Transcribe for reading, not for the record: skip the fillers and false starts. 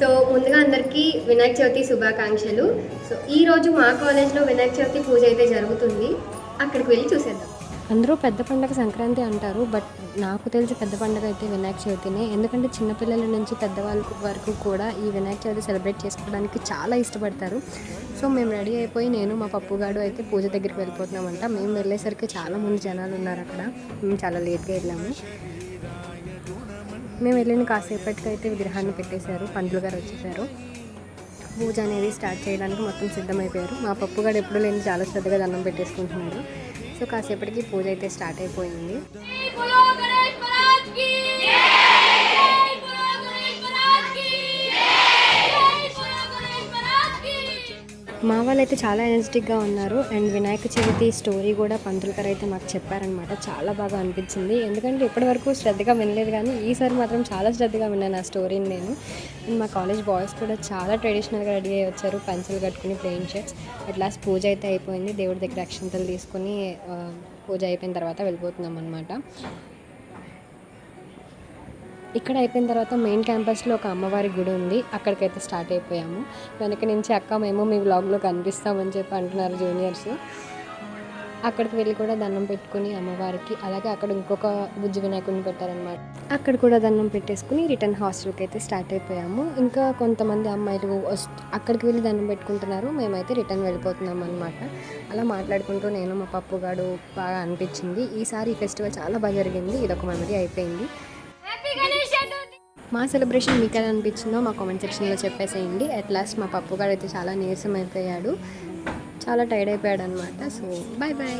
So ముందుగా అందరికీ వినాయక చవితి శుభాకాంక్షలు. సో ఈరోజు మా కాలేజ్లో వినాయక చవితి పూజ అయితే జరుగుతుంది. అక్కడికి వెళ్ళి చూసేద్దాం. అందరూ పెద్ద పండుగ సంక్రాంతి అంటారు, బట్ నాకు తెలిసి పెద్ద పండుగ అయితే వినాయక చవితినే. ఎందుకంటే చిన్నపిల్లల నుంచి పెద్దవాళ్ళ వరకు కూడా ఈ వినాయక చవితి సెలబ్రేట్ చేసుకోవడానికి చాలా ఇష్టపడతారు. సో మేము రెడీ అయిపోయి నేను మా పప్పుగాడు అయితే పూజ దగ్గరికి వెళ్ళిపోతున్నామంట. మేము వెళ్ళేసరికి చాలామంది జనాలు ఉన్నారు అక్కడ. మేము చాలా లేట్గా వెళ్ళాము. మేము వెళ్ళిన కాసేపటికైతే విగ్రహాన్ని పెట్టేశారు, పంతులు గారు వచ్చేసారు. పూజ అనేది స్టార్ట్ చేయడానికి మొత్తం సిద్ధమైపోయారు. మా పప్పుగాడు ఎప్పుడు లేని చాలా శ్రద్ధగా దండం పెట్టేసుకుంటున్నారు. సో కాసేపటికి పూజ అయితే స్టార్ట్ అయిపోయింది. మా వాళ్ళు అయితే చాలా ఎనర్జెటిక్గా ఉన్నారు. అండ్ వినాయక చవితి స్టోరీ కూడా పంతులు గారు అయితే మాకు చెప్పారనమాట. చాలా బాగా అనిపించింది. ఎందుకంటే ఇప్పటివరకు శ్రద్ధగా వినలేదు, కానీ ఈసారి మాత్రం చాలా శ్రద్ధగా విన్నాను ఆ స్టోరీని నేను. అండ్ మా కాలేజ్ బాయ్స్ కూడా చాలా ట్రెడిషనల్గా రెడీ అయ్యి వచ్చారు, పంచలు కట్టుకుని ప్లెయిన్ షర్ట్స్. అట్ లాస్ట్ పూజ అయితే అయిపోయింది. దేవుడి దగ్గర అక్షంతలు తీసుకుని పూజ అయిపోయిన తర్వాత వెళ్ళిపోతున్నాం అనమాట. ఇక్కడ అయిపోయిన తర్వాత మెయిన్ క్యాంపస్లో ఒక అమ్మవారి గుడి ఉంది, అక్కడికైతే స్టార్ట్ అయిపోయాము. వెనక నుంచి అక్క మేము మీ వ్లాగ్లో కనిపిస్తామని చెప్పి అంటున్నారు జూనియర్స్. అక్కడికి వెళ్ళి కూడా దండం పెట్టుకుని అమ్మవారికి, అలాగే అక్కడ ఇంకొక బుజ్జి వినాయకుడిని పెట్టారనమాట. అక్కడ కూడా దండం పెట్టేసుకుని రిటర్న్ హాస్టల్కి అయితే స్టార్ట్ అయిపోయాము. ఇంకా కొంతమంది అమ్మాయిలు అక్కడికి వెళ్ళి దండం పెట్టుకుంటున్నారు, మేమైతే రిటర్న్ వెళ్ళిపోతున్నాం అనమాట. అలా మాట్లాడుకుంటూ నేను మా పప్పుగాడు బాగా అనిపించింది. ఈసారి ఈ ఫెస్టివల్ చాలా బాగా జరిగింది. ఇదొక మెమరీ అయిపోయింది. మా సెలబ్రేషన్ మీకు ఎలా అనిపించిందో మా కామెంట్ సెక్షన్లో చెప్పేసేయండి. అట్ లాస్ట్ మా పప్పుగాడు అయితే చాలా నీరసం అయిపోయాడు, చాలా టైర్డ్ అయిపోయాడు అనమాట. So bye bye.